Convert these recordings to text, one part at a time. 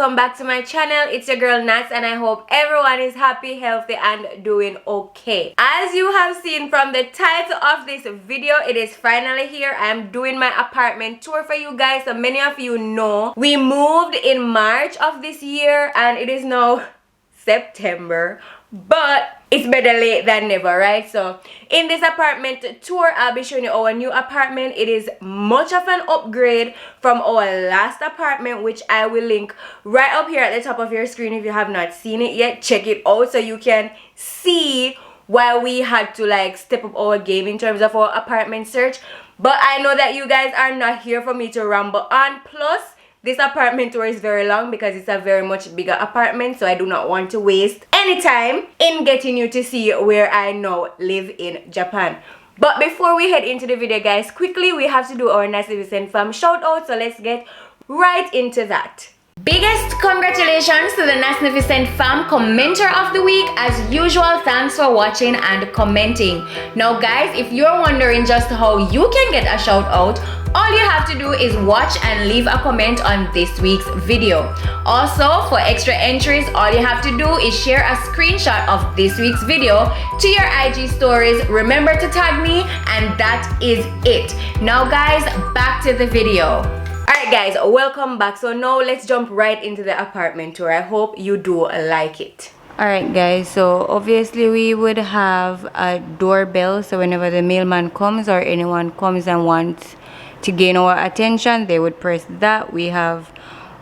welcome back to my channel. It's your girl Nats and I hope everyone is happy, healthy and doing okay. As you have seen from the title of this video, it is finally here. I am doing my apartment tour for you guys. So many of you know we moved in March of this year and it is now September, but it's better late than never, right? So in this apartment tour, I'll be showing you our new apartment. It is much of an upgrade from our last apartment, which I will link right up here at the top of your screen. If you have not seen it yet, check it out so you can see why we had to like step up our game in terms of our apartment search. But I know that you guys are not here for me to ramble on. Plus, this apartment tour is very long because it's a very much bigger apartment, so I do not want to waste any time in getting you to see where I now live in Japan. But before we head into the video, guys, quickly we have to do our NATZNIFICENT fam shout out, so let's get right into that. Biggest congratulations to the NATZNIFICENT fam commenter of the week. As usual, thanks for watching and commenting. Now guys, if you're wondering just how you can get a shout out, all you have to do is watch and leave a comment on this week's video. Also, for extra entries, all you have to do is share a screenshot of this week's video to your IG stories. Remember to tag me, and that is it. Now guys, back to the video. Alright guys, welcome back. So now let's jump right into the apartment tour. I hope you do like it. Alright guys, so obviously we would have a doorbell, so whenever the mailman comes or anyone comes and wants to gain our attention, they would press that. We have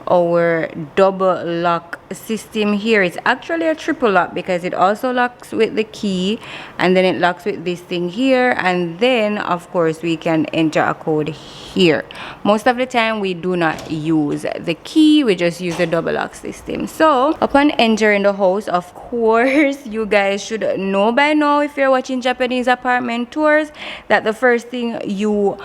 our double lock system here. It's actually a triple lock because it also locks with the key and then it locks with this thing here, and then of course we can enter a code here. Most of the time we do not use the key, we just use the double lock system. So upon entering the house, of course you guys should know by now, if you're watching Japanese apartment tours, that the first thing you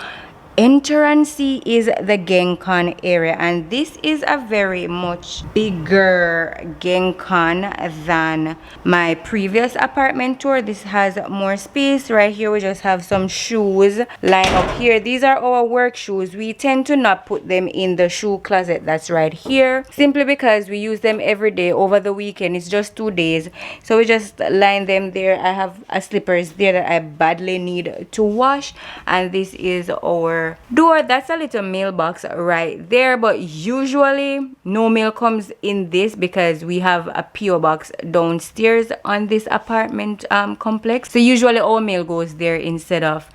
enter and see is the genkan area, and this is a very much bigger genkan than my previous apartment tour. This has more space. Right here we just have some shoes lined up here. These are our work shoes. We tend to not put them in the shoe closet that's right here, simply because we use them every day. Over the weekend it's just 2 days, so we just line them there. I have a slippers there that I badly need to wash, and this is our door. That's a little mailbox right there, but usually no mail comes in this because we have a PO box downstairs on this apartment complex. So usually all mail goes there instead of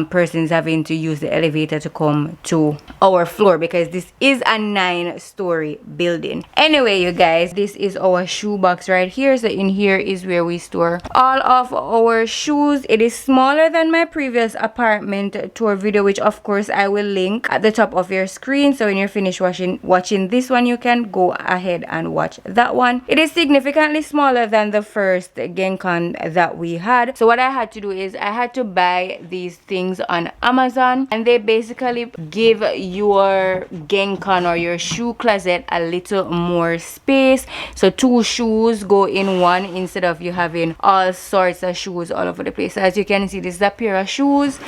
persons having to use the elevator to come to our floor, because this is a 9-story building. Anyway, you guys, this is our shoe box right here. So in here is where we store all of our shoes. It is smaller than my previous apartment tour video, which of course I will link at the top of your screen. So when you're finished watching this one, you can go ahead and watch that one. It is significantly smaller than the first genkan that we had. So what I had to do is I had to buy these things on Amazon, and they basically give your genkan or your shoe closet a little more space. So 2 shoes go in one instead of you having all sorts of shoes all over the place. So as you can see, this is a pair of shoes,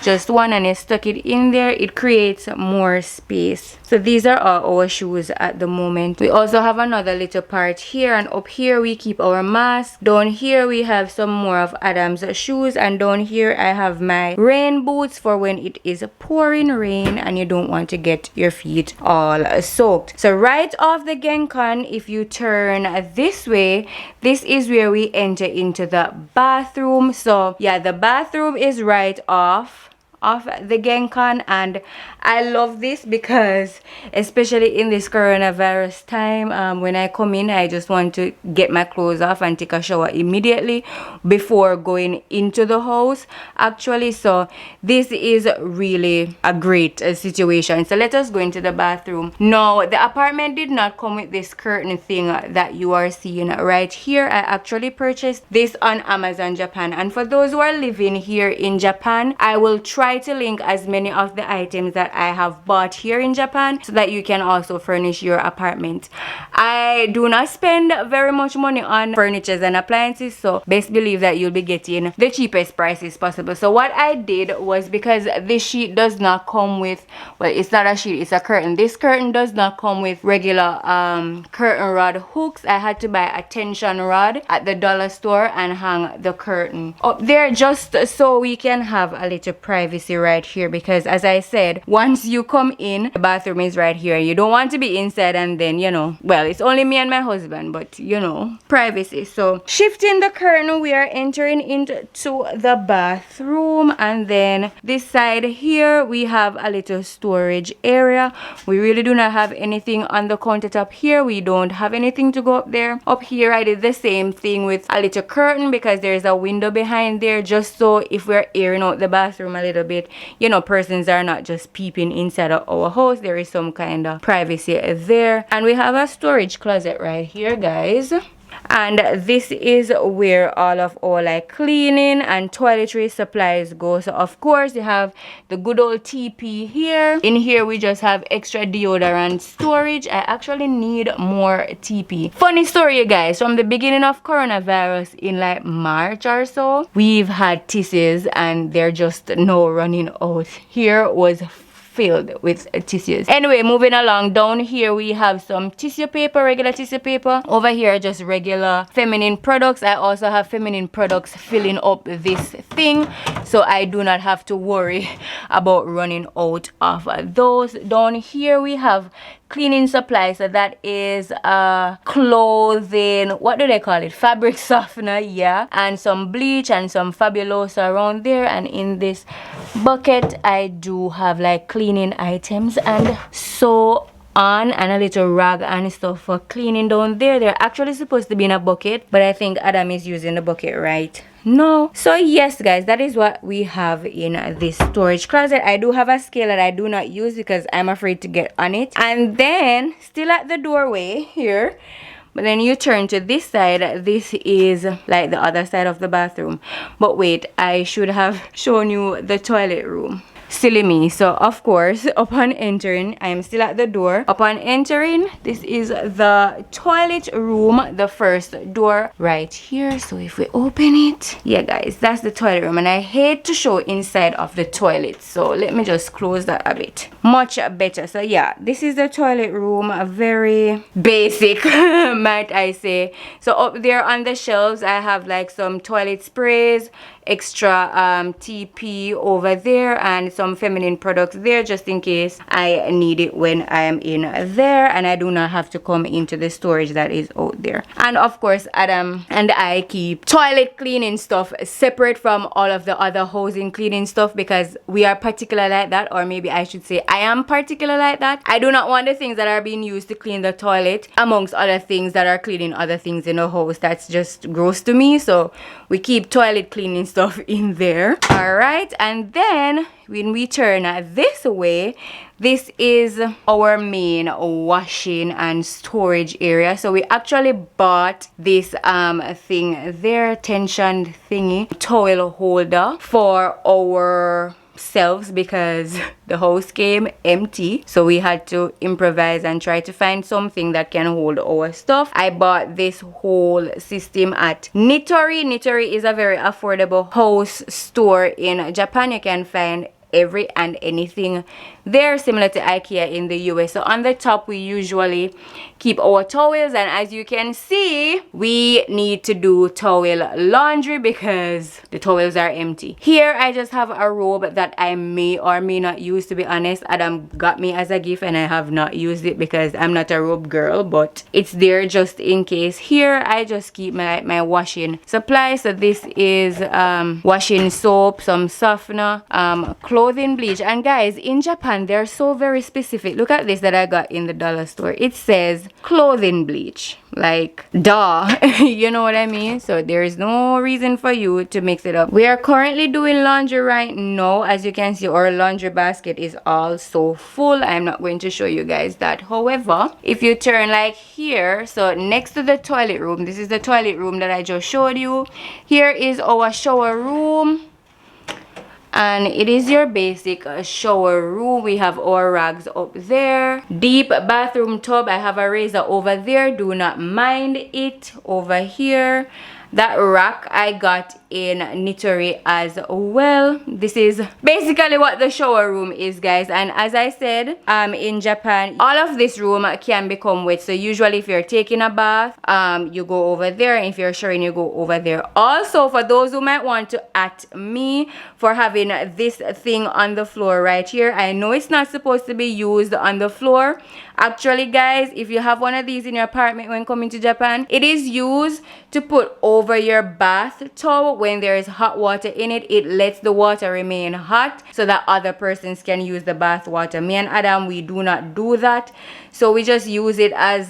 just one, and you stuck it in there. It creates more space. So these are all our shoes at the moment. We also have another little part here, and up here we keep our mask. Down here we have some more of Adam's shoes, and down here I have my rain boots for when it is pouring rain and you don't want to get your feet all soaked. So right off the genkan, if you turn this way, this is where we enter into the bathroom. So yeah, the bathroom is right off the genkan, and I love this because especially in this coronavirus time, when I come in, I just want to get my clothes off and take a shower immediately before going into the house actually. So this is really a great situation. So let us go into the bathroom. Now the apartment did not come with this curtain thing that you are seeing right here. I actually purchased this on Amazon Japan, and for those who are living here in Japan, I will try to link as many of the items that I have bought here in Japan so that you can also furnish your apartment. I do not spend very much money on furnitures and appliances, so best believe that you'll be getting the cheapest prices possible. So what I did was, because this sheet does not come with, well, it's not a sheet, it's a curtain. This curtain does not come with regular curtain rod hooks. I had to buy a tension rod at the dollar store and hang the curtain up there just so we can have a little privacy right here, because as I said, once you come in, the bathroom is right here. You don't want to be inside and then, you know, well, it's only me and my husband, but you know, privacy. So shifting the curtain, we are entering into the bathroom, and then this side here we have a little storage area. We really do not have anything on the countertop here. We don't have anything to go up there. Up here I did the same thing with a little curtain, because there's a window behind there, just so if we're airing out the bathroom a little bit, you know, persons are not just peeping inside of our house. There is some kind of privacy there. And we have a storage closet right here, guys. And this is where all of our like cleaning and toiletry supplies go. So of course you have the good old TP here. In here we just have extra deodorant storage. I actually need more TP. Funny story, you guys, from the beginning of coronavirus in like March or so, we've had tissues and they're just now running out. Here was filled with tissues. Anyway, moving along, down here we have some tissue paper, regular tissue paper. Over here just regular feminine products. I also have feminine products filling up this thing, so I do not have to worry about running out of those. Down here we have cleaning supplies. So that is clothing, what do they call it, fabric softener, yeah, and some bleach and some Fabuloso around there. And in this bucket I do have like cleaning items and so on, and a little rag and stuff for cleaning down there. They're actually supposed to be in a bucket, but I think Adam is using the bucket right now. So yes guys, that is what we have in this storage closet. I do have a scale that I do not use because I'm afraid to get on it. And then still at the doorway here, but then you turn to this side, this is like the other side of the bathroom. But wait, I should have shown you the toilet room. Silly me. So of course, upon entering, I am still at the door. Upon entering, this is the toilet room, the first door right here. So if we open it, yeah guys, that's the toilet room. And I hate to show inside of the toilet, so let me just close that a bit. Much better. So yeah, this is the toilet room, a very basic might I say. So up there on the shelves I have like some toilet sprays, extra TP over there, and some feminine products there just in case I need it when I am in there and I do not have to come into the storage that is out there. And of course Adam and I keep toilet cleaning stuff separate from all of the other housing cleaning stuff, because we are particular like that, or maybe I should say I am particular like that. I do not want the things that are being used to clean the toilet amongst other things that are cleaning other things in the house. That's just gross to me, so we keep toilet cleaning stuff in there. All right, and then when we turn this way, this is our main washing and storage area. So we actually bought this thing there, tension thingy, towel holder for our selves because the house came empty, so we had to improvise and try to find something that can hold our stuff. I bought this whole system at Nitori. Nitori is a very affordable house store in Japan. You can find every and anything there, similar to IKEA in the US. So on the top we usually keep our towels, and as you can see, we need to do towel laundry because the towels are empty. Here I just have a robe that I may or may not use, to be honest. Adam got me as a gift and I have not used it because I'm not a robe girl, but it's there just in case. Here I just keep my washing supplies. So this is washing soap, some softener, clothing bleach. And guys, in Japan they're so very specific. Look at this that I got in the dollar store. It says clothing bleach, like duh. You know what I mean? So there is no reason for you to mix it up. We are currently doing laundry right now. As you can see, our laundry basket is also full. I'm not going to show you guys that. However, if you turn like here, so next to the toilet room, this is the toilet room that I just showed you. Here is our shower room. and it is your basic shower room. We have our rags up there, deep bathroom tub. I have a razor over there, do not mind it. Over here, that rack I got in Nitori as well. This is basically what the shower room is, guys. And as I said, in Japan, all of this room can become wet. So usually if you're taking a bath, you go over there, and if you're showering, you go over there. Also, for those who might want to at me for having this thing on the floor right here, I know it's not supposed to be used on the floor. Actually, guys, if you have one of these in your apartment when coming to Japan, it is used to put over your bathtub when there is hot water in it. It lets the water remain hot so that other persons can use the bath water. Me and Adam, we do not do that. So we just use it as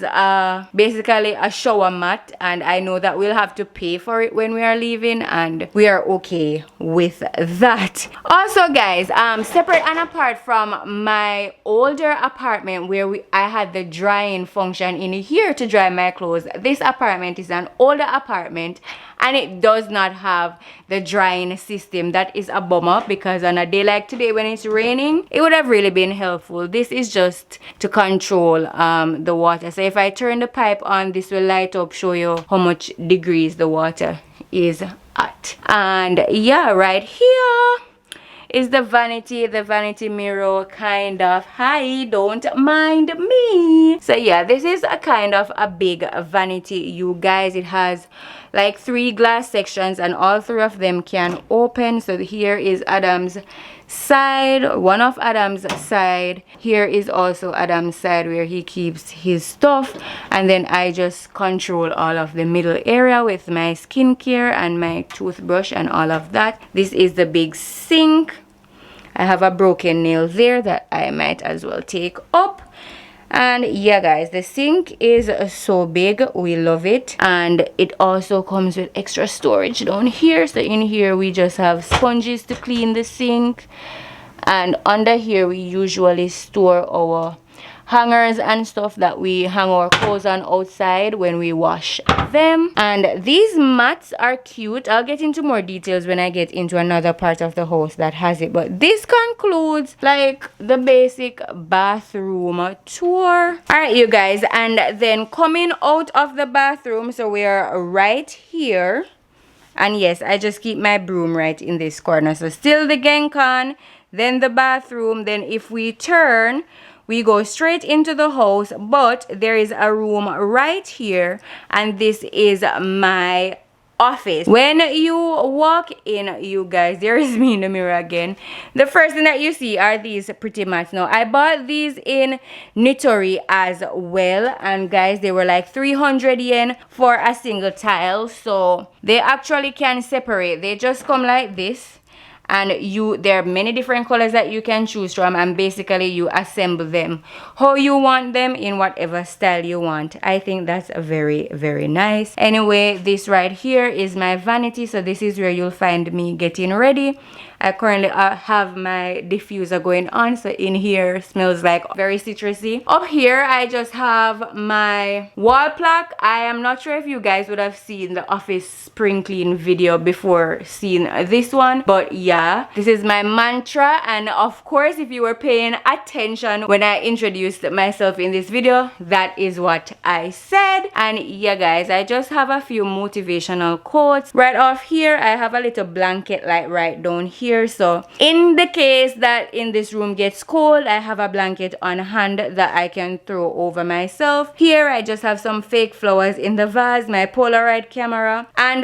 basically a shower mat, and I know that we'll have to pay for it when we are leaving, and we are okay with that. Also, guys, separate and apart from my older apartment where I had the drying function in here to dry my clothes, this apartment is an older apartment, and it does not have the drying system. That is a bummer, because on a day like today when it's raining, it would have really been helpful. This is just to control the water. So if I turn the pipe on, this will light up, show you how much degrees the water is at. And yeah, right here is the vanity mirror, kind of. Hi, don't mind me. So yeah, this is a kind of a big vanity, you guys. It has like 3 glass sections, and all 3 of them can open. So here is Adam's side, one of Adam's side. Here is also Adam's side where he keeps his stuff, and then I just control all of the middle area with my skincare and my toothbrush and all of that. This is the big sink. I have a broken nail there that I might as well take up. And yeah, guys, the sink is so big, we love it. And it also comes with extra storage down here. So in here we just have sponges to clean the sink, and under here we usually store our hangers and stuff that we hang our clothes on outside when we wash them. And these mats are cute. I'll get into more details when I get into another part of the house that has it, but this concludes like the basic bathroom tour. All right, you guys, and then coming out of the bathroom, so we are right here, and yes, I just keep my broom right in this corner. So still the genkan, then the bathroom, then if we turn, we go straight into the house, but there is a room right here, and this is my office. When you walk in, you guys, there is me in the mirror again. The first thing that you see are these pretty mats. Now, I bought these in Nitori as well, and guys, they were like 300 yen for a single tile, so they actually can separate. They just come like this, and there are many different colors that you can choose from, and basically you assemble them how you want them in whatever style you want. I think that's a very, very nice. Anyway, this right here is my vanity, so this is where you'll find me getting ready. I currently have my diffuser going on, so in here smells like very citrusy. Up here I just have my wall plaque. I am not sure if you guys would have seen the office spring clean video before seeing this one, but yeah, this is my mantra. And of course, if you were paying attention when I introduced myself in this video, that is what I said. And yeah, guys, I just have a few motivational quotes. Right off here, I have a little blanket like right down here. So in the case that in this room gets cold, I have a blanket on hand that I can throw over myself. Here I just have some fake flowers in the vase, my Polaroid camera, and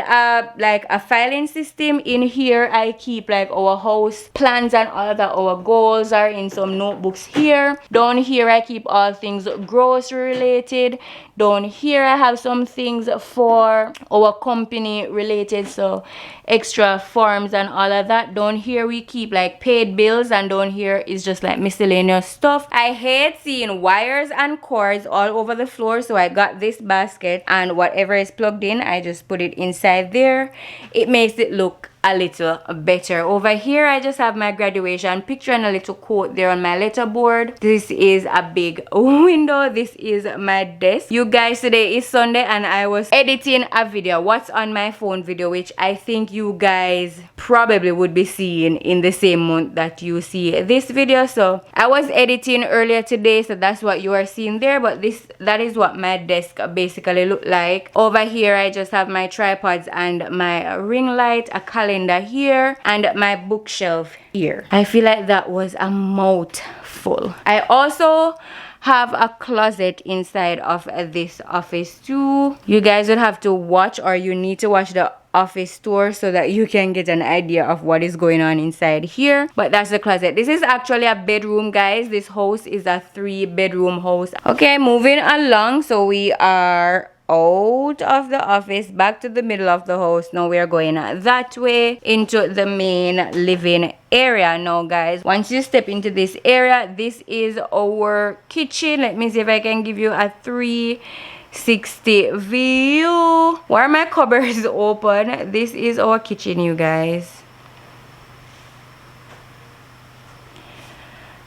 like a filing system. In here I keep like our house plans and all of that. Our goals are in some notebooks here. Down here I keep all things grocery related. Down here I have some things for our company related, so extra forms and all of that. Down here we keep like paid bills, and down here is just like miscellaneous stuff. I hate seeing wires and cords all over the floor, so I got this basket, and whatever is plugged in, I just put it inside there. It makes it look a little better. Over here I just have my graduation picture and a little quote there on my letterboard. This is a big window. This is my desk. You guys, today is Sunday and I was editing a video, what's on my phone video, which I think you guys probably would be seeing in the same month that you see this video. So I was editing earlier today, so that's what you are seeing there. But that is what my desk basically look like. Over here I just have my tripods and my ring light, a calendar here, and my bookshelf here. I feel like that was a mouthful. I also have a closet inside of this office too. You guys would have to watch, or you need to watch the office tour so that you can get an idea of what is going on inside here. But that's the closet. This is actually a bedroom, guys. This house is a 3-bedroom house. Okay, moving along. So we are out of the office, back to the middle of the house. Now we are going that way into the main living area. Now guys, once you step into this area, this is our kitchen. Let me see if I can give you a 360 view. Why are my cupboards open? This is our kitchen, you guys.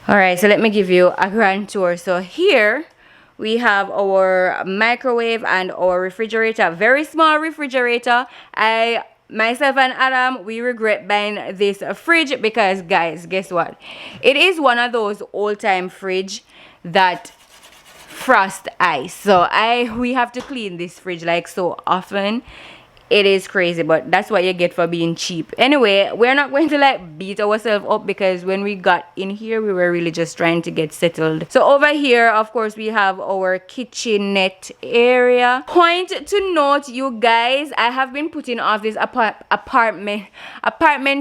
All right, so let me give you a grand tour. So here we have our microwave and our refrigerator. Very small refrigerator. Myself and Adam, we regret buying this fridge because, guys, guess what? It is one of those old-time fridge that frost ice. So we have to clean this fridge like so often. It is crazy, but that's what you get for being cheap. Anyway, we're not going to like beat ourselves up because when we got in here, we were really just trying to get settled. So over here, of course, we have our kitchenette area. Point to note, you guys, I have been putting off this apartment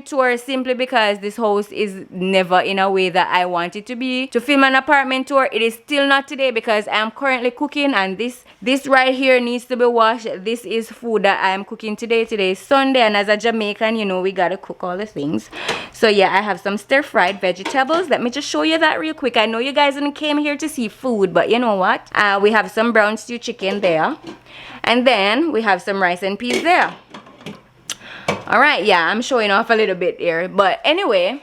tour simply because this house is never in a way that I want it to be. To film an apartment tour, it is still not today because I am currently cooking, and this right here needs to be washed. This is food that I am cooking today. Today is Sunday, and as a Jamaican, you know, we gotta cook all the things. So yeah, I have some stir-fried vegetables. Let me just show you that real quick. I know you guys didn't came here to see food, but you know what? We have some brown stew chicken there, and then we have some rice and peas there. All right, yeah, I'm showing off a little bit here, but anyway,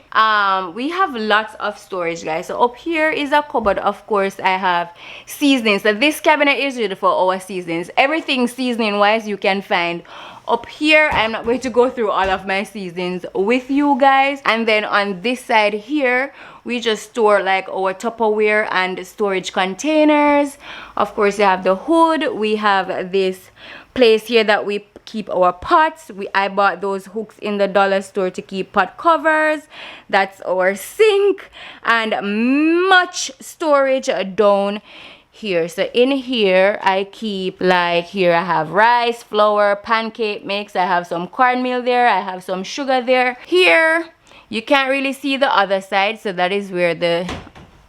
we have lots of storage, guys. So up here is a cupboard. Of course, I have seasonings. So this cabinet is really for our seasonings. Everything seasoning wise you can find up here. I'm not going to go through all of my seasonings with you guys. And then on this side here, we just store like our Tupperware and storage containers. Of course, you have the hood. We have this place here that we keep our pots. I bought those hooks in the dollar store to keep pot covers. That's our sink, and much storage down here. So in here I keep, like, here I have rice, flour, pancake mix. I have some cornmeal there. I have some sugar there. Here you can't really see the other side, so that is where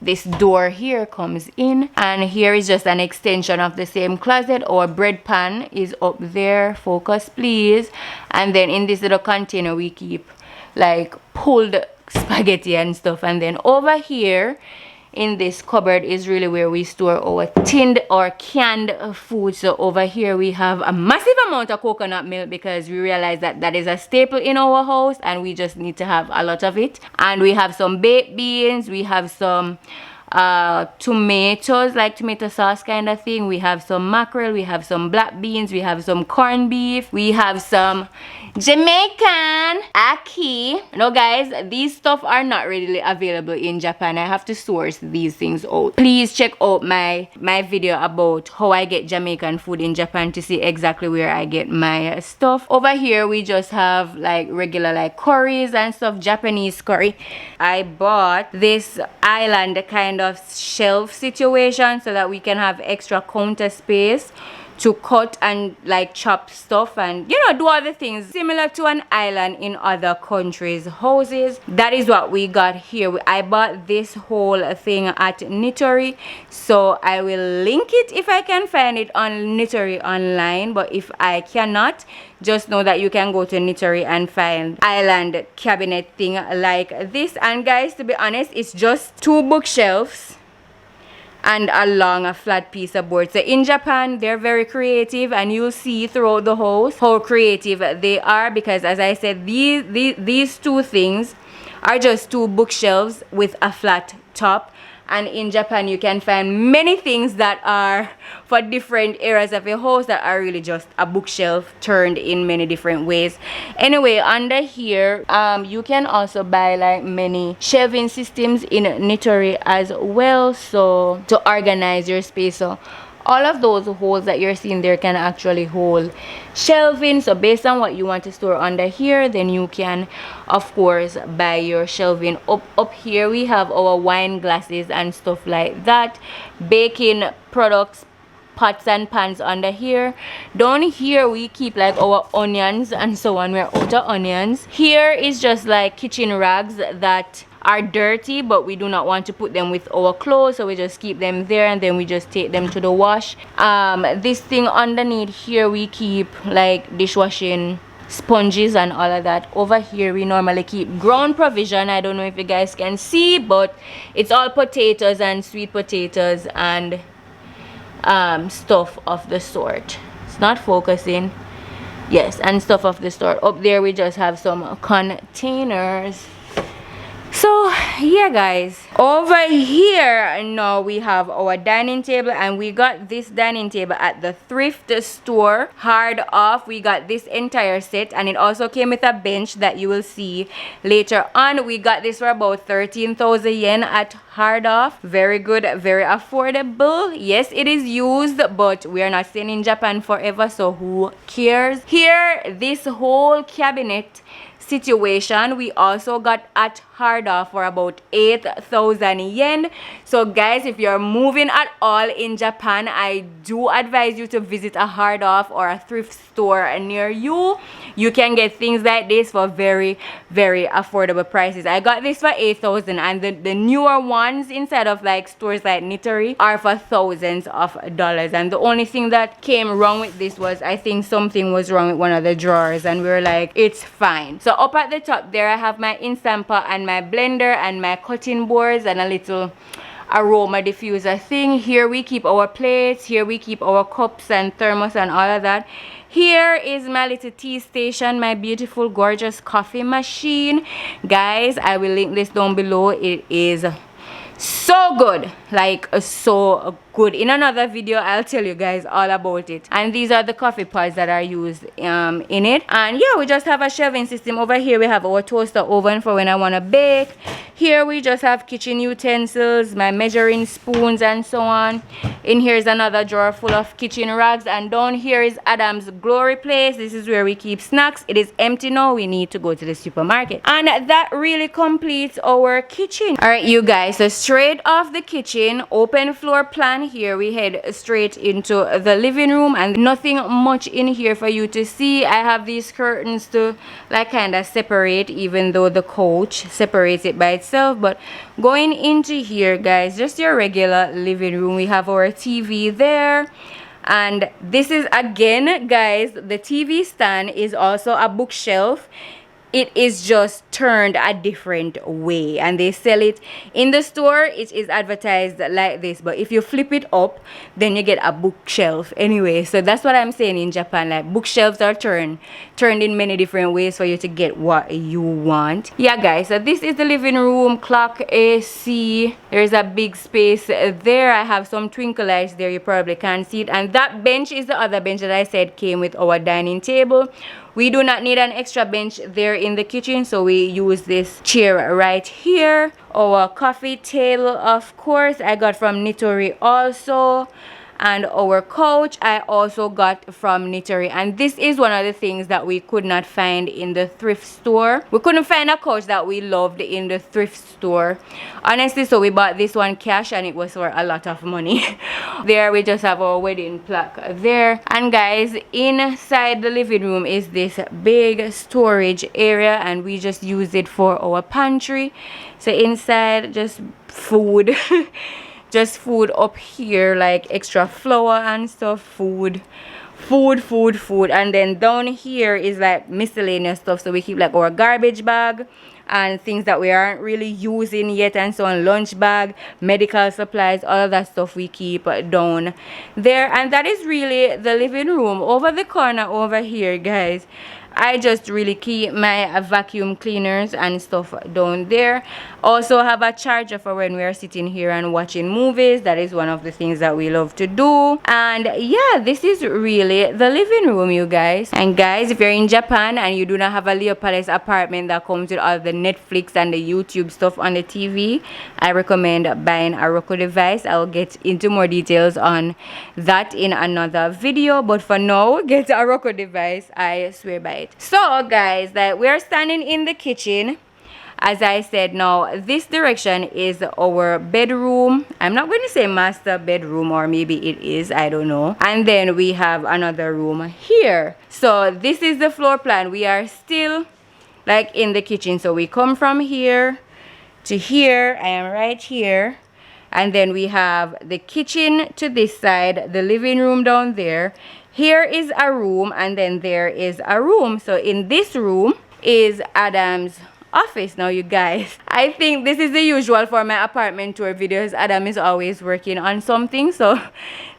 this door here comes in, and here is just an extension of the same closet. Our bread pan is up there. Focus please. And then in this little container we keep like pulled spaghetti and stuff. And then over here in this cupboard is really where we store our tinned or canned food. So over here we have a massive amount of coconut milk because we realize that that is a staple in our house and we just need to have a lot of it. And we have some baked beans. We have some tomatoes, like tomato sauce kind of thing. We have some mackerel. We have some black beans. We have some corned beef. We have some Jamaican ackee. No guys, these stuff are not readily available in Japan. I have to source these things out. Please check out my video about how I get Jamaican food in Japan to see exactly where I get my stuff. Over here we just have like regular like curries and stuff, Japanese curry. I bought this island kind of shelf situation so that we can have extra counter space to cut and like chop stuff and, you know, do other things similar to an island in other countries' houses. That is what we got here. I bought this whole thing at Nitori, so I will link it if I can find it on Nitori online, but if I cannot, just know that you can go to Nitori and find island cabinet thing like this. And guys, to be honest, it's just 2 bookshelves and along a flat piece of board. So in Japan, they're very creative, and you'll see throughout the house how creative they are, because as I said, these two things are just two bookshelves with a flat top. And in Japan, you can find many things that are for different areas of your house that are really just a bookshelf turned in many different ways. Anyway, under here, you can also buy like many shelving systems in Nitori as well, so to organize your space. So all of those holes that you're seeing there can actually hold shelving. So based on what you want to store under here, then you can of course buy your shelving. Up here we have our wine glasses and stuff like that, baking products, pots and pans under here. Down here we keep like our onions and so on. We're out of onions. Here is just like kitchen rags that are dirty, but we do not want to put them with our clothes, so we just keep them there and then we just take them to the wash. This thing underneath here we keep like dishwashing sponges and all of that. Over here we normally keep ground provision. I don't know if you guys can see, but it's all potatoes and sweet potatoes and stuff of the sort. It's not focusing. Yes, and stuff of the sort. Up there we just have some containers. So yeah guys, over here now we have our dining table, and we got this dining table at the thrift store Hardoff. We got this entire set, and it also came with a bench that you will see later on. We got this for about 13,000 yen at Hardoff. Very good, very affordable. Yes, it is used, but we are not staying in Japan forever, so who cares? Here, this whole cabinet situation we also got at Hardoff for about 8,000 yen. So guys, if you're moving at all in Japan, I do advise you to visit a Hardoff or a thrift store near you. You can get things like this for very affordable prices. I got this for 8,000, and the newer ones inside of like stores like Nitori are for thousands of dollars. And the only thing that came wrong with this was, I think something was wrong with one of the drawers, and we were like, it's fine. So up at the top there I have my instant pot and my blender and my cutting boards and a little aroma diffuser thing. Here we keep our plates, here we keep our cups and thermos and all of that. Here is my little tea station, my beautiful gorgeous coffee machine. Guys, I will link this down below. It is so good, like so good. In another video I'll tell you guys all about it. And these are the coffee pods that are used in it. And yeah, we just have a shelving system. Over here we have our toaster oven for when I want to bake. Here we just have kitchen utensils, my measuring spoons and so on. In here is another drawer full of kitchen rags, and down here is Adam's glory place. This is where we keep snacks. It is empty now. We need to go to the supermarket, and that really completes our kitchen. All right, you guys, so straight off the kitchen, open floor plan. Here we head straight into the living room, and nothing much in here for you to see. I have these curtains to like kind of separate, even though the couch separates it by itself. But going into here, guys, just your regular living room. We have our TV there, and this is again, guys, the TV stand is also a bookshelf. It is just turned a different way, and they sell it in the store. It is advertised like this, but if you flip it up, then you get a bookshelf anyway. So that's what I'm saying in Japan, like bookshelves are turned in many different ways for you to get what you want. Yeah guys, so this is the living room. Clock, AC, there's a big space there. I have some twinkle lights there, you probably can't see it. And that bench is the other bench that I said came with our dining table. We do not need an extra bench there in the kitchen, so we use this chair right here. Our coffee table, of course, I got from Nitori also. And our couch I also got from Nitori. And this is one of the things that we could not find in the thrift store. We couldn't find a couch that we loved in the thrift store, honestly, so we bought this one cash, and it was for a lot of money. There we just have our wedding plaque there. And guys, inside the living room is this big storage area, and we just use it for our pantry. So inside, just food. Just food up here, like extra flour and stuff, food, and then down here is like miscellaneous stuff. So we keep like our garbage bag, and things that we aren't really using yet and so on. Lunch bag, medical supplies, all of that stuff we keep down there. And that is really the living room. Over the corner over here, guys, I just really keep my vacuum cleaners and stuff down there. Also have a charger for when we are sitting here and watching movies. That is one of the things that we love to do. And yeah, this is really the living room, you guys. And guys, if you're in Japan and you do not have a Leo Palace apartment that comes with all the Netflix and the YouTube stuff on the TV, I recommend buying a Roku device. I'll get into more details on that in another video, but for now, get a Roku device. I swear by it. So guys, that we're standing in the kitchen. As I said, now this direction is our bedroom. I'm not going to say master bedroom, or maybe it is, I don't know. And then we have another room here. So this is the floor plan. We are still like in the kitchen. So we come from here to here. I am right here. And then we have the kitchen to this side, the living room down there. Here is a room, and then there is a room. So in this room is Adam's office. Now you guys, I think this is the usual for my apartment tour videos. Adam is always working on something. So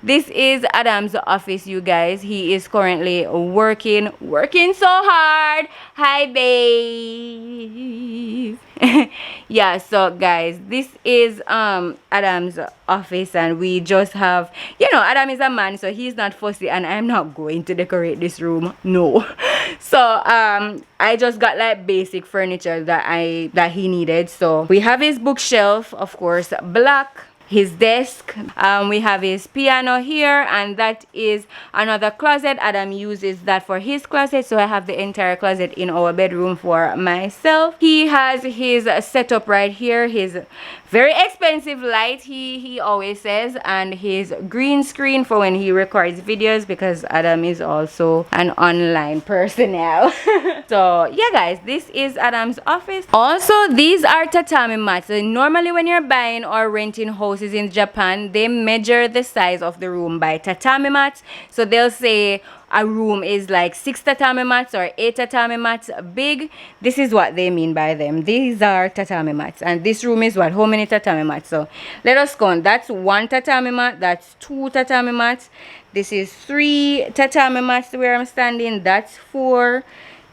this is Adam's office, you guys. He is currently working so hard. Hi babe. Yeah, so guys, this is Adam's office, and we just have, you know, Adam is a man, so he's not fussy, and I'm not going to decorate this room, no. So I just got like basic furniture that he needed. So we have his bookshelf, of course, black. His desk, we have his piano here, and that is another closet. Adam uses that for his closet, so I have the entire closet in our bedroom for myself. He has his setup right here, his very expensive light, he always says, and his green screen for when he records videos, because Adam is also an online personnel. So yeah guys, this is Adam's office. Also, these are tatami mats. So normally when you're buying or renting houses in Japan, they measure the size of the room by tatami mats. So they'll say a room is like 6 tatami mats or 8 tatami mats big. This is what they mean by them. These are tatami mats, and this room is what, how many tatami mats? So let us count. That's 1 tatami mat, that's 2 tatami mats, this is 3 tatami mats where I'm standing, that's 4,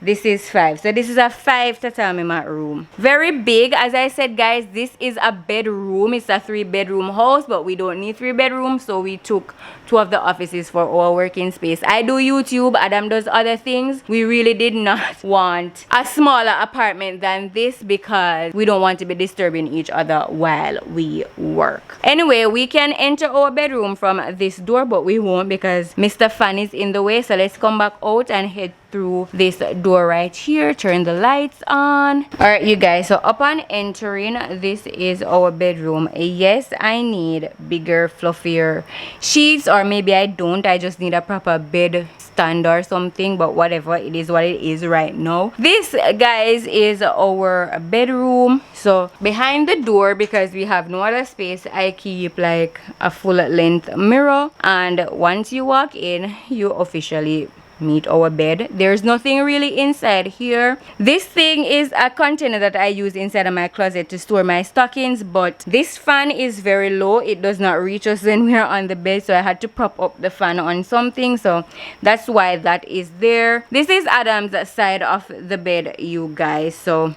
this is 5. So this is a 5 tatami mat room. Very big. As I said guys, this is a bedroom. It's a 3-bedroom house, but we don't need 3 bedrooms, so we took 2 of the offices for our working space. I do YouTube, Adam does other things. We really did not want a smaller apartment than this because we don't want to be disturbing each other while we work. Anyway, we can enter our bedroom from this door, but we won't because Mr. Fan is in the way. So let's come back out and head through this door right here. Turn the lights on. All right you guys, so upon entering, this is our bedroom. Yes, I need bigger, fluffier sheets, or maybe I don't. I just need a proper bed stand or something, but whatever, it is what it is right now. This guys is our bedroom. So behind the door, because we have no other space, I keep like a full length mirror, and once you walk in, you officially meet our bed. There's nothing really inside here. This thing is a container that I use inside of my closet to store my stockings, but this fan is very low. It does not reach us when we're on the bed, so I had to prop up the fan on something, so that's why that is there. This is Adam's side of the bed, you guys. So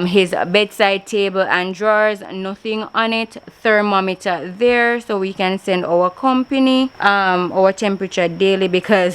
his bedside table and drawers, nothing on it. Thermometer there, so we can send our company our temperature daily, because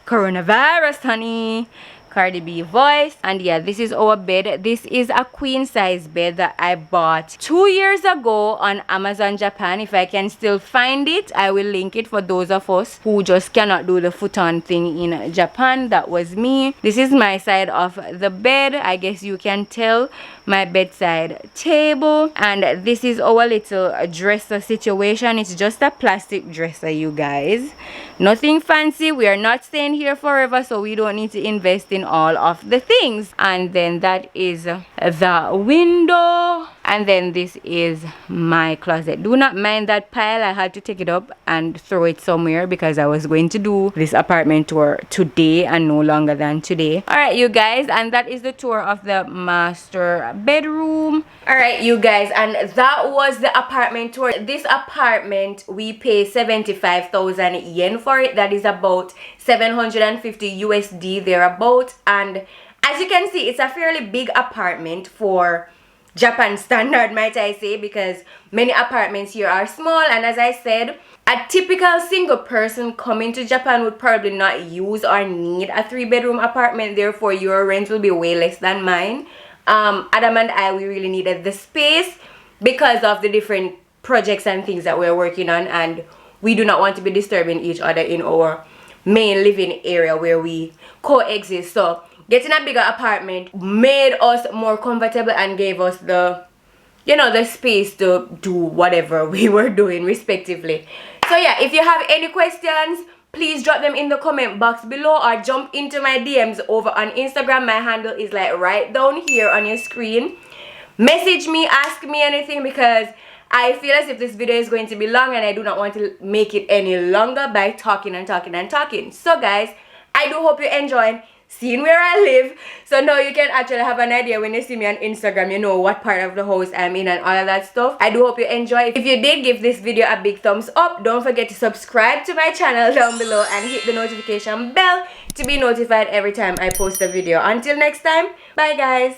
coronavirus, honey. Cardi B voice. And yeah, this is our bed. This is a queen size bed that I bought 2 years ago on Amazon Japan. If I can still find it, I will link it for those of us who just cannot do the futon thing in Japan. That was me. This is my side of the bed. I guess you can tell. My bedside table, and this is our little dresser situation. It's just a plastic dresser, you guys, nothing fancy. We are not staying here forever, so we don't need to invest in all of the things. And then that is the window. And then this is my closet. Do not mind that pile. I had to take it up and throw it somewhere because I was going to do this apartment tour today and no longer than today. Alright, you guys, and that is the tour of the master bedroom. Alright, you guys, and that was the apartment tour. This apartment, we pay 75,000 yen for it. That is about 750 USD thereabout. And as you can see, it's a fairly big apartment for Japan standard, might I say, because many apartments here are small. And as I said, a typical single person coming to Japan would probably not use or need a 3-bedroom apartment. Therefore, your rent will be way less than mine. Adam and I, we really needed the space because of the different projects and things that we're working on, and we do not want to be disturbing each other in our main living area where we coexist. So getting a bigger apartment made us more comfortable and gave us the, you know, the space to do whatever we were doing respectively. So yeah, if you have any questions, please drop them in the comment box below or jump into my DMs over on Instagram. My handle is like right down here on your screen. Message me, ask me anything, because I feel as if this video is going to be long and I do not want to make it any longer by talking and talking and talking. So guys, I do hope you enjoyed seeing where I live, so now you can actually have an idea when you see me on Instagram, you know what part of the house I'm in and all of that stuff. I do hope you enjoy. If you did, give this video a big thumbs up. Don't forget to subscribe to my channel down below and hit the notification bell to be notified every time I post a video. Until next time, bye guys.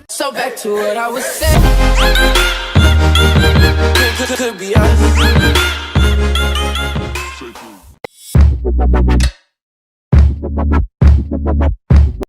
So back to what I was saying.